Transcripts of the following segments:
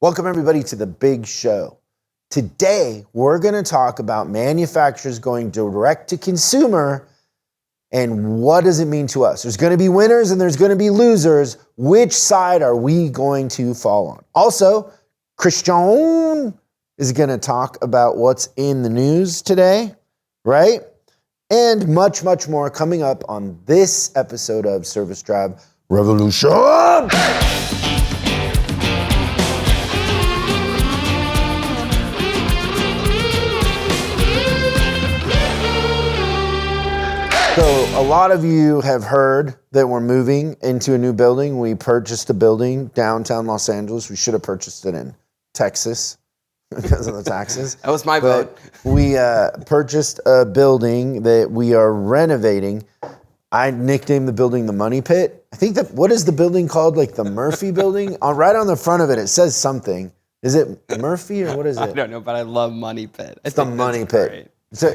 Welcome everybody to the big show. Today, we're going to talk about manufacturers going direct to consumer and what does it mean to us. There's going to be winners and there's going to be losers. Which side are we going to fall on? Also, Christian is going to talk about what's in the news today, right? And much, much more coming up on this episode of Service Drive Revolution. So a lot of you have heard that we're moving into a new building. We purchased a building downtown Los Angeles. We should have purchased it in Texas because of the taxes. That was my vote. We purchased a building that we are renovating. I nicknamed the building the Money Pit. I think what is the building called? Like the Murphy building? Right on the front of it, it says something. Is it Murphy or what is it? I don't know, but I love Money Pit. It's the Money Pit. So,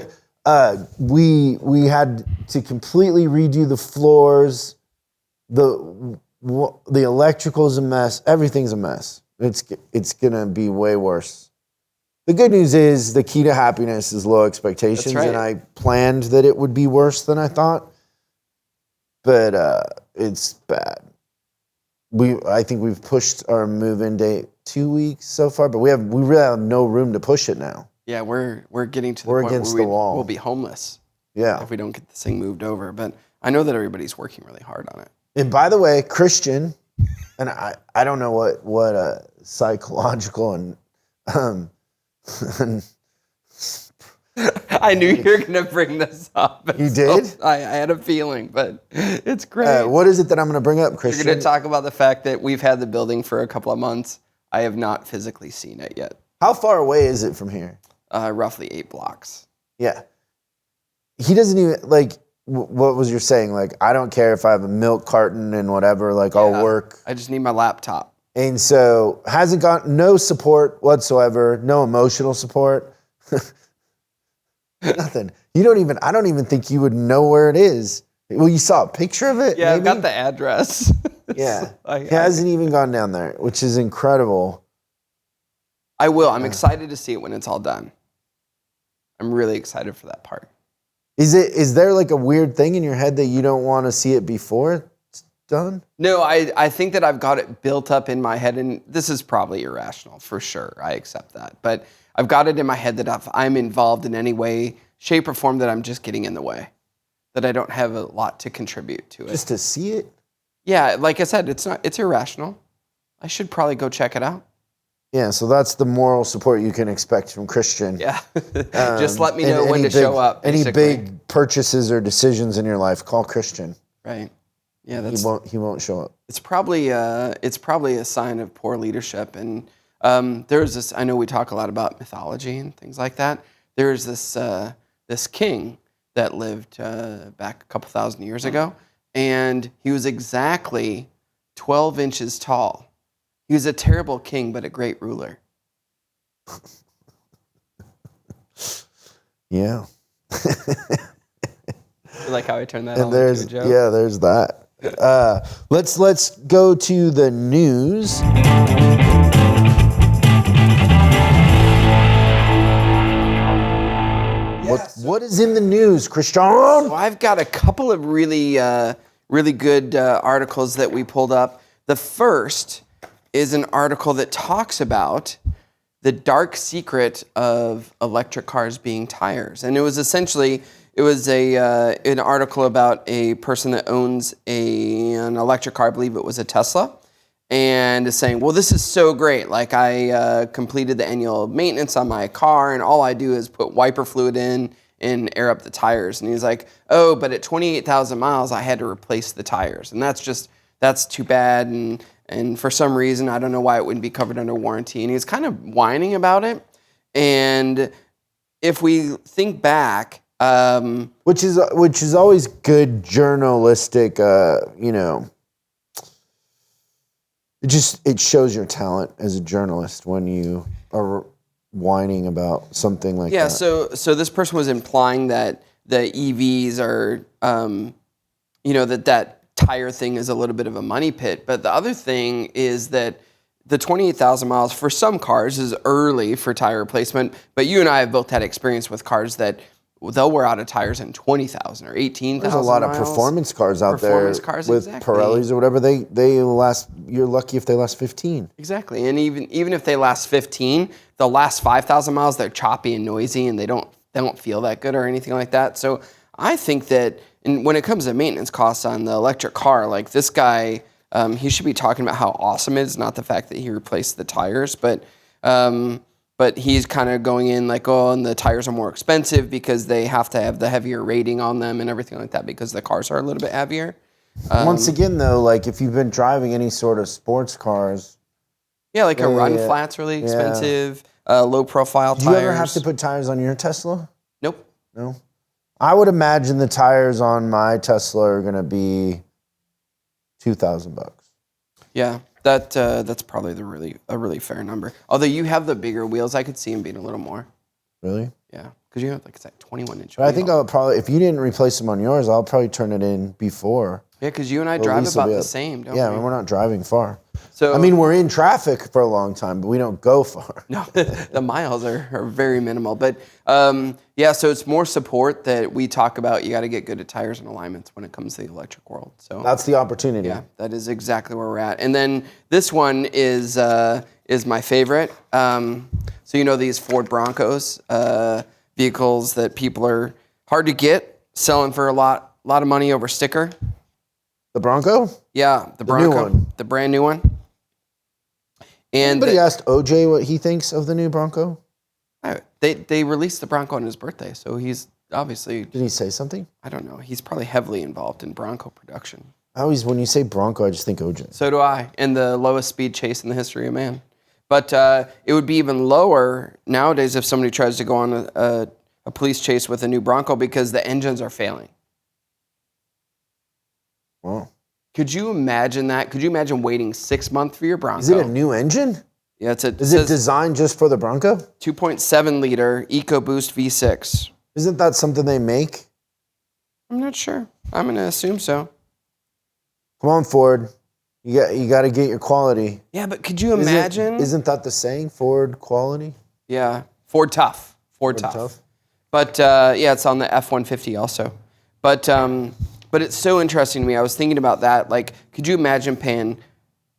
we had to completely redo the floors. The electrical's a mess. Everything's a mess. It's gonna be way worse. The good news is the key to happiness is low expectations, That's right. And I planned that it would be worse than I thought, but it's bad. I think we've pushed our move-in date 2 weeks so far, but we really have no room to push it now. Yeah, we're getting to the We're point against where the wall. we'll be homeless. Yeah. If we don't get this thing moved over. But I know that everybody's working really hard on it. And by the way, Christian, and I don't know what psychological and I knew you were going to bring this up. You did? I had a feeling, but it's great. what is it that I'm going to bring up, Christian? You're going to talk about the fact that we've had the building for a couple of months. I have not physically seen it yet. How far away is it from here? Roughly 8 blocks. Yeah. He doesn't even, like, what was your saying? Like, I don't care if I have a milk carton and whatever, like, I'll work. I just need my laptop. And so, hasn't got no support whatsoever, no emotional support. Nothing. I don't even think you would know where it is. Well, you saw a picture of it? Yeah, maybe? I've got the address. Yeah. He hasn't even gone down there, which is incredible. I will. I'm excited to see it when it's all done. I'm really excited for that part. Is there like a weird thing in your head that you don't want to see it before it's done? No, I think that I've got it built up in my head, and this is probably irrational for sure. I accept that. But I've got it in my head that if I'm involved in any way, shape, or form, that I'm just getting in the way, that I don't have a lot to contribute to it. Just to see it? Yeah, like I said, it's irrational. I should probably go check it out. Yeah, so that's the moral support you can expect from Christian. Yeah, just let me know when to show up. Any basically. big purchases or decisions in your life, call Christian. Right. Yeah, He won't show up. It's probably a sign of poor leadership. And there's this. I know we talk a lot about mythology and things like that. There's this king that lived back a couple thousand years ago, and he was exactly 12 inches tall. He was a terrible king, but a great ruler. Yeah. You like how I turned that And all into a joke? Yeah, there's that. Let's go to the news. What is in the news, Christian? Well, I've got a couple of really good articles that we pulled up. The first is an article that talks about the dark secret of electric cars being tires. And it was an article about a person that owns an electric car, I believe it was a Tesla, and is saying, well, this is so great. Like I completed the annual maintenance on my car and all I do is put wiper fluid in and air up the tires. And he's like, oh, but at 28,000 miles, I had to replace the tires. And that's too bad. And for some reason, I don't know why it wouldn't be covered under warranty. And he's kind of whining about it. And if we think back, which is always good journalistic, it shows your talent as a journalist when you are whining about something like that. Yeah, so this person was implying that the EVs are, that tire thing is a little bit of a money pit. But the other thing is that the 28,000 miles for some cars is early for tire replacement, but you and I have both had experience with cars that they'll wear out of tires in 20,000 or 18,000 There's a lot of performance cars out there with exactly. Pirellis or whatever. They last. You're lucky if they last 15. Exactly, and even if they last 15, the last 5,000 miles they're choppy and noisy, and they don't feel that good or anything like that. So I think that when it comes to maintenance costs on the electric car, like this guy, he should be talking about how awesome it is, not the fact that he replaced the tires, but he's kind of going in like, oh, and the tires are more expensive because they have to have the heavier rating on them and everything like that because the cars are a little bit heavier. Once again, though, like if you've been driving any sort of sports cars. Yeah, like a run flat's really expensive, low profile tires. Do you ever have to put tires on your Tesla? Nope. No? I would imagine the tires on my Tesla are going to be $2,000. Yeah. That's probably a really fair number. Although you have the bigger wheels, I could see them being a little more. Really? Yeah, because you have like it's that 21-inch. But I think I'll probably, if you didn't replace them on yours, I'll probably turn it in before. Yeah, because you and I drive about the same, don't we? Yeah, we're not driving far. So I mean, we're in traffic for a long time, but we don't go far. No, the miles are very minimal. But yeah, so it's more support that we talk about. You got to get good at tires and alignments when it comes to the electric world. So that's the opportunity. Yeah, that is exactly where we're at. And then this one is my favorite. So you know these Ford Broncos vehicles that people are hard to get, selling for a lot of money over sticker. The Bronco? Yeah, the Bronco, new one. the brand new one. And anybody asked OJ what he thinks of the new Bronco? They released the Bronco on his birthday, so he's obviously. Did he say something? I don't know. He's probably heavily involved in Bronco production. When you say Bronco, I just think OJ. So do I, and the lowest speed chase in the history of man. But it would be even lower nowadays if somebody tries to go on a police chase with a new Bronco because the engines are failing. Wow. Could you imagine that? Could you imagine waiting 6 months for your Bronco? Is it a new engine? Yeah, Is it designed just for the Bronco? 2.7 liter EcoBoost V6. Isn't that something they make? I'm not sure. I'm going to assume so. Come on, Ford. You got to get your quality. Yeah, but could you imagine? Isn't that the saying, Ford quality? Yeah, Ford tough. Ford tough. But yeah, it's on the F-150 also. But it's so interesting to me. I was thinking about that. Like, could you imagine paying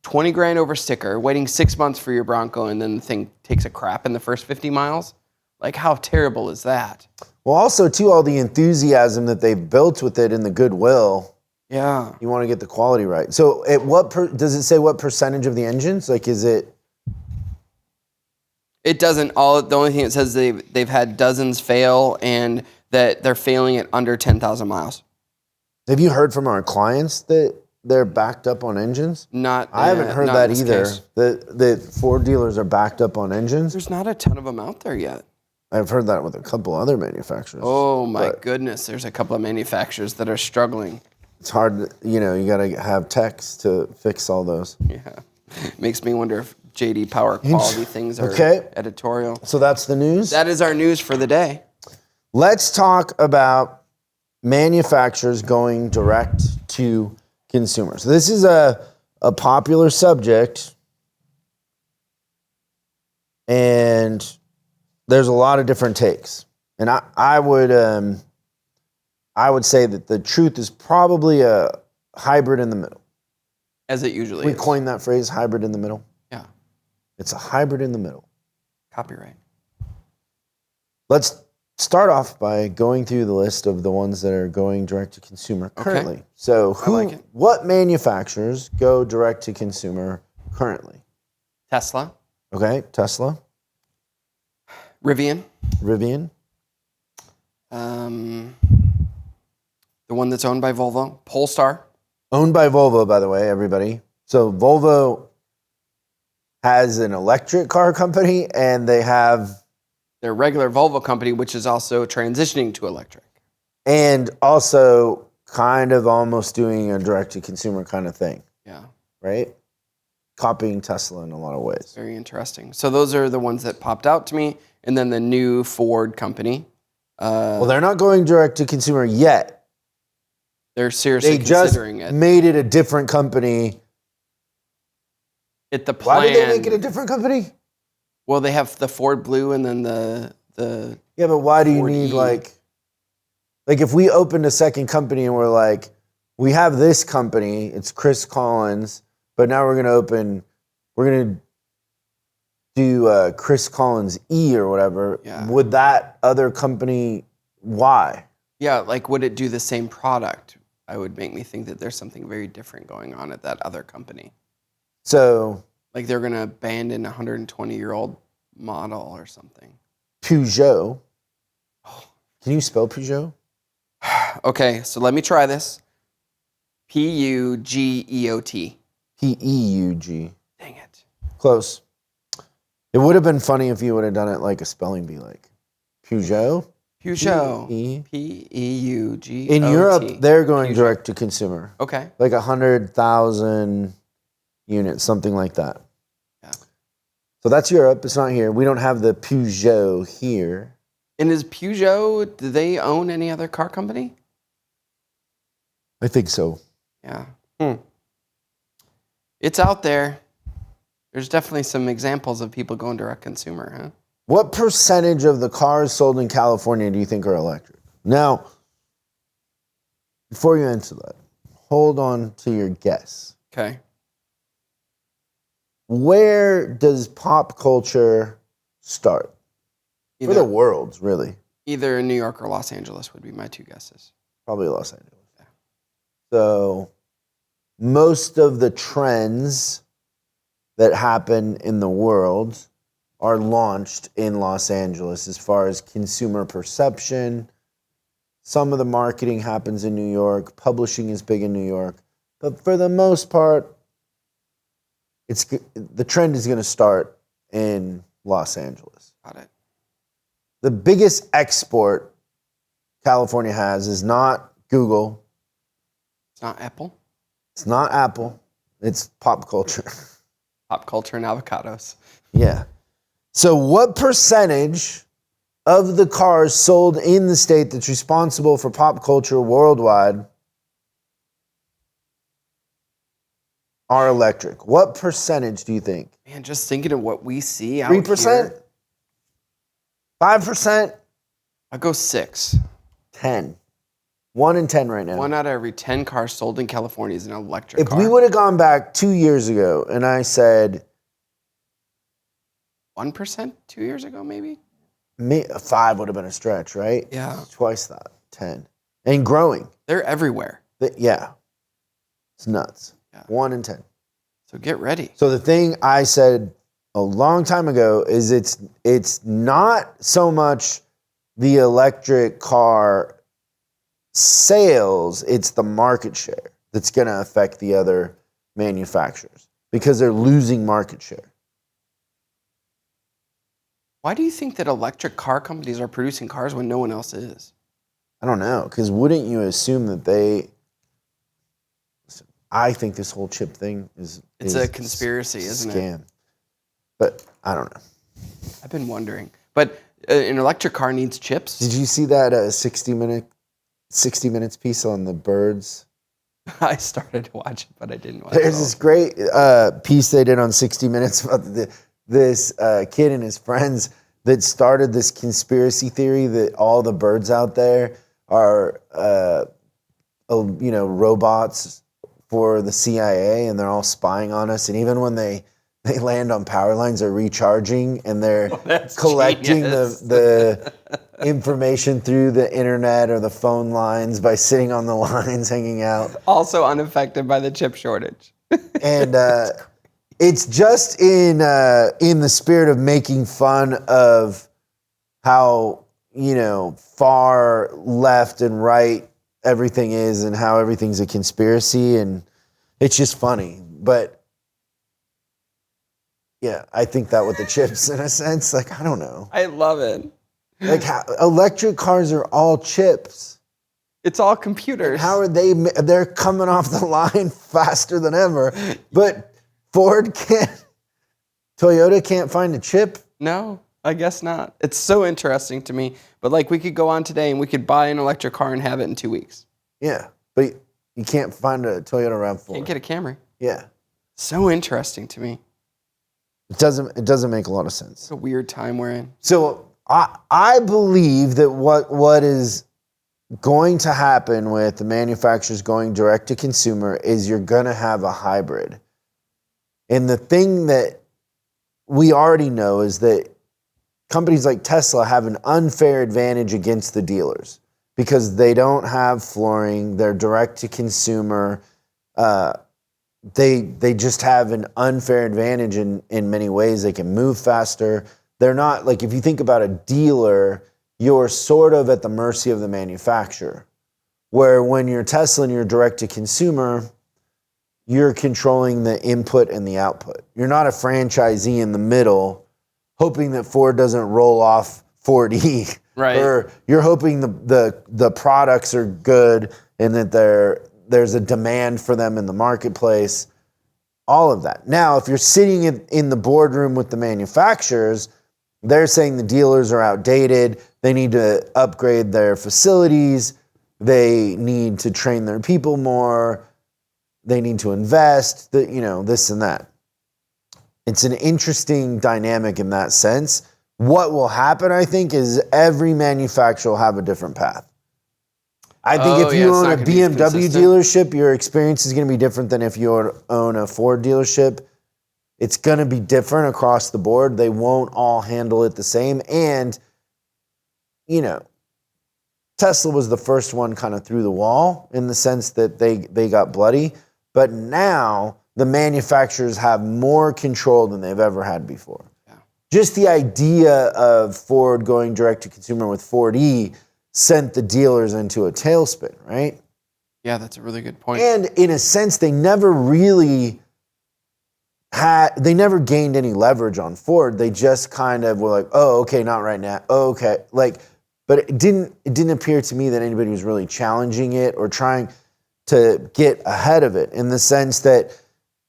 $20,000 over sticker, waiting 6 months for your Bronco, and then the thing takes a crap in the first 50 miles? Like, how terrible is that? Well, also, too, all the enthusiasm that they've built with it and the goodwill. Yeah. You want to get the quality right. So at does it say what percentage of the engines? Like, is it? It doesn't. The only thing it says they've had dozens fail and that they're failing at under 10,000 miles. Have you heard from our clients that they're backed up on engines? I haven't heard that either. That Ford dealers are backed up on engines. There's not a ton of them out there yet. I've heard that with a couple other manufacturers. Oh my goodness, there's a couple of manufacturers that are struggling. It's hard, you got to have techs to fix all those. Yeah, makes me wonder if JD Power quality things are editorial. So that's the news? That is our news for the day. Let's talk about manufacturers going direct to consumers. So this is a popular subject, and there's a lot of different takes. And I would say that the truth is probably a hybrid in the middle. As it usually is. We coined that phrase, hybrid in the middle. Yeah. It's a hybrid in the middle. Copyright. Let's start off by going through the list of the ones that are going direct to consumer currently. Okay. So what manufacturers go direct to consumer currently? Tesla. Okay, Tesla. Rivian. The one that's owned by Volvo. Polestar. Owned by Volvo, by the way, everybody. So Volvo has an electric car company, and they have their regular Volvo company, which is also transitioning to electric. And also kind of almost doing a direct-to-consumer kind of thing. Yeah. Right? Copying Tesla in a lot of ways. Very interesting. So those are the ones that popped out to me. And then the new Ford company. Well, they're not going direct-to-consumer yet. They're seriously considering it. They just made it a different company It the plan. Why did they make it a different company? Well, they have the Ford Blue and then the Yeah, but why do you Ford need E. like if we opened a second company and we're like, we have this company, it's Chris Collins, but now we're gonna do Chris Collins E or whatever. Yeah. Would that other company? Why? Yeah, like would it do the same product? I would make me think that there's something very different going on at that other company. So Like they're gonna abandon a 120-year-old model or something. Peugeot. Can you spell Peugeot? Okay, so let me try this. P-U-G-E-O-T. P-E-U-G. Dang it. Close. It would have been funny if you would have done it like a spelling bee, like Peugeot. Peugeot. P-E. P-E-U-G-O-T. In Europe, they're going Peugeot. direct to consumer. Okay. Like 100,000 units, something like that. Yeah. So that's Europe. It's not here. We don't have the Peugeot here. And is Peugeot, do they own any other car company? I think so. Yeah. It's out there. There's definitely some examples of people going direct consumer, huh? What percentage of the cars sold in California do you think are electric? Now, before you answer that, hold on to your guess. Okay. Where does pop culture start? For the world, really. Either in New York or Los Angeles would be my two guesses. Probably Los Angeles. Yeah. So most of the trends that happen in the world are launched in Los Angeles as far as consumer perception. Some of the marketing happens in New York. Publishing is big in New York. But for the most part, the trend is going to start in Los Angeles. Got it. The biggest export California has is not Google. It's not Apple. It's not Apple. It's pop culture. Pop culture and avocados. Yeah. So what percentage of the cars sold in the state that's responsible for pop culture worldwide are electric? What percentage do you think? Man, just thinking of what we see out 3%? here. 5%? I'll go 6. 10. 1 in 10 right now. 1 out of every 10 cars sold in California is an electric If car. we would have gone back 2 years ago and I said 1% 2 years ago, maybe? 5 would have been a stretch, right? Yeah. Twice that. 10. And growing. They're everywhere. Yeah. It's nuts. Yeah. 1 in 10. So get ready. So the thing I said a long time ago is it's not so much the electric car sales, it's the market share that's going to affect the other manufacturers because they're losing market share. Why do you think that electric car companies are producing cars when no one else is? I don't know, because wouldn't you assume that I think this whole chip thing is a conspiracy, isn't it? Scam. But I don't know. I've been wondering. But an electric car needs chips? Did you see that 60 Minutes piece on the birds? I started to watch it, but I didn't watch it. There's this great piece they did on 60 Minutes about this kid and his friends that started this conspiracy theory that all the birds out there are, robots for the CIA, and they're all spying on us. And even when they land on power lines, they're recharging, and they're collecting the information through the internet or the phone lines by sitting on the lines, hanging out. Also unaffected by the chip shortage. And it's just in the spirit of making fun of how, far left and right everything is and how everything's a conspiracy, and it's just funny. But yeah, I think that with the chips in a sense, like, I don't know. I love it. Like, electric cars are all chips. It's all computers. How are they're coming off the line faster than ever, but Toyota can't find a chip? No, I guess not. It's so interesting to me. But like, we could go on today and we could buy an electric car and have it in 2 weeks. Yeah, but you can't find a Toyota RAV4. Can't get a Camry. Yeah. So interesting to me. It doesn't make a lot of sense. It's a weird time we're in. So I believe that what is going to happen with the manufacturers going direct to consumer is you're going to have a hybrid. And the thing that we already know is that companies like Tesla have an unfair advantage against the dealers because they don't have flooring, they're direct to consumer. They just have an unfair advantage in many ways. They can move faster. They're not, like, if you think about a dealer, you're sort of at the mercy of the manufacturer. Where when you're Tesla and you're direct to consumer, you're controlling the input and the output. You're not a franchisee in the middle hoping that Ford doesn't roll off Ford E. Right. Or you're hoping the products are good and that there's a demand for them in the marketplace. All of that. Now, if you're sitting in the boardroom with the manufacturers, they're saying the dealers are outdated. They need to upgrade their facilities. They need to train their people more. They need to invest, this and that. It's an interesting dynamic in that sense. What will happen, I think, is every manufacturer will have a different path. I think if you own a BMW dealership, your experience is going to be different than if you own a Ford dealership. It's going to be different across the board. They won't all handle it the same. And, Tesla was the first one kind of through the wall in the sense that they got bloody. But now the manufacturers have more control than they've ever had before. Yeah. Just the idea of Ford going direct to consumer with Ford E sent the dealers into a tailspin, right? Yeah, that's a really good point. And in a sense, they never gained any leverage on Ford. They just kind of were like, oh, okay, not right now. Oh, okay. But it didn't appear to me that anybody was really challenging it or trying to get ahead of it in the sense that,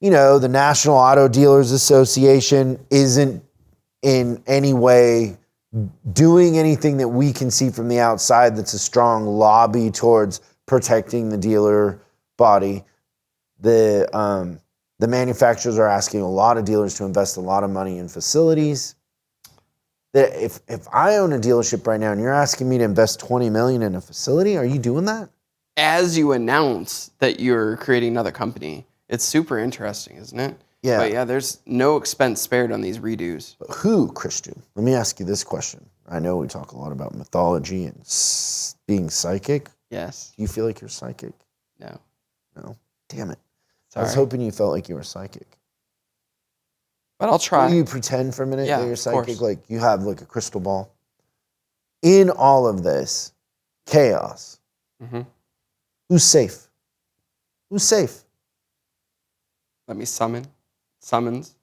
the National Auto Dealers Association isn't in any way doing anything that we can see from the outside that's a strong lobby towards protecting the dealer body. The manufacturers are asking a lot of dealers to invest a lot of money in facilities. If I own a dealership right now and you're asking me to invest $20 million in a facility, are you doing that? As you announce that you're creating another company, it's super interesting, isn't it? Yeah. But yeah, there's no expense spared on these redos. But who, Christian? Let me ask you this question. I know we talk a lot about mythology and being psychic. Yes. Do you feel like you're psychic? No. No? Damn it. Sorry. I was hoping you felt like you were psychic. But I'll try. Will you pretend for a minute that you're psychic? Course. Like you have like a crystal ball? In all of this chaos, who's safe? Who's safe? Let me summons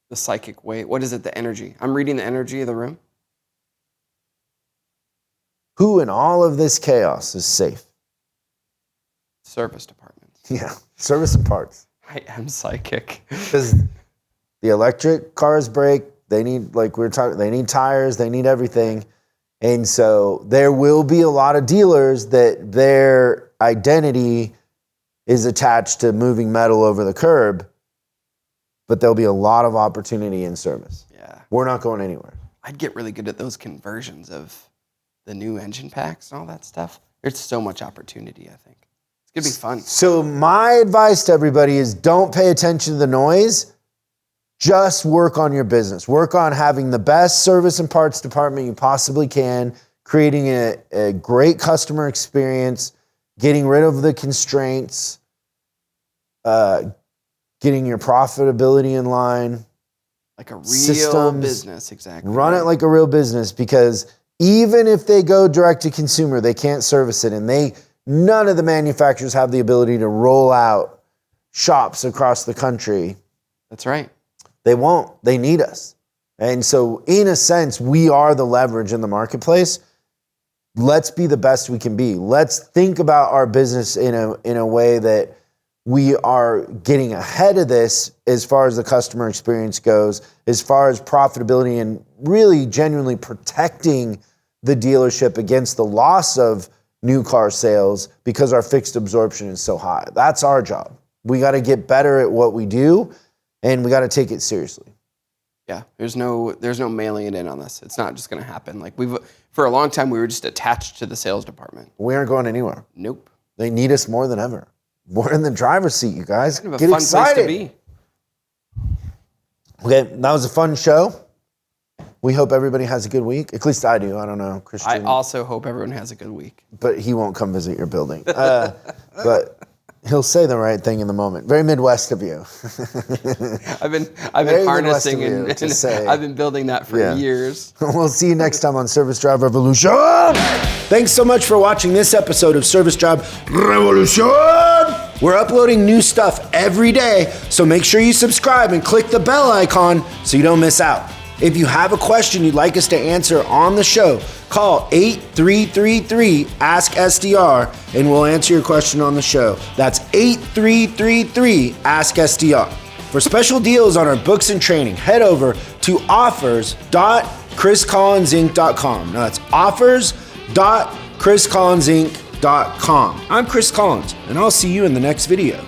the psychic way. What is it? The energy. I'm reading the energy of the room. Who in all of this chaos is safe? Service departments. Yeah, service and parts. I am psychic. Because the electric cars break. They need, like we were talking, they need tires. They need everything. And so there will be a lot of dealers that their identity is attached to moving metal over the curb, but there'll be a lot of opportunity in service. Yeah. We're not going anywhere. I'd get really good at those conversions of the new engine packs and all that stuff. There's so much opportunity, I think. It's going to be fun. So my advice to everybody is don't pay attention to the noise. Just work on your business. Work on having the best service and parts department you possibly can, creating a great customer experience, getting rid of the constraints, getting your profitability in line. Like a real systems, business, exactly. Run it like a real business, because even if they go direct to consumer, they can't service it. And none of the manufacturers have the ability to roll out shops across the country. That's right. They won't. They need us. And so in a sense, we are the leverage in the marketplace. Let's be the best we can be. Let's think about our business in a way that we are getting ahead of this as far as the customer experience goes, as far as profitability, and really genuinely protecting the dealership against the loss of new car sales because our fixed absorption is so high. That's our job. We got to get better at what we do, and we got to take it seriously. Yeah, there's no mailing it in on this. It's not just going to happen. Like for a long time, we were just attached to the sales department. We aren't going anywhere. Nope. They need us more than ever. We're in the driver's seat, you guys. Kind of a Get fun excited. place to be. Okay, that was a fun show. We hope everybody has a good week. At least I do. I don't know, Christian. I also hope everyone has a good week. But he won't come visit your building. But he'll say the right thing in the moment. Very Midwest of you. I've been Very harnessing Midwest of you and to say. I've been building that for years. We'll see you next time on Service Drive Revolution. Thanks so much for watching this episode of Service Drive Revolution. We're uploading new stuff every day, so make sure you subscribe and click the bell icon so you don't miss out. If you have a question you'd like us to answer on the show, call 8333-ASK-SDR and we'll answer your question on the show. That's 8333-ASK-SDR. For special deals on our books and training, head over to offers.chriscollinsinc.com. Now that's offers.chriscollinsinc.com. I'm Chris Collins, and I'll see you in the next video.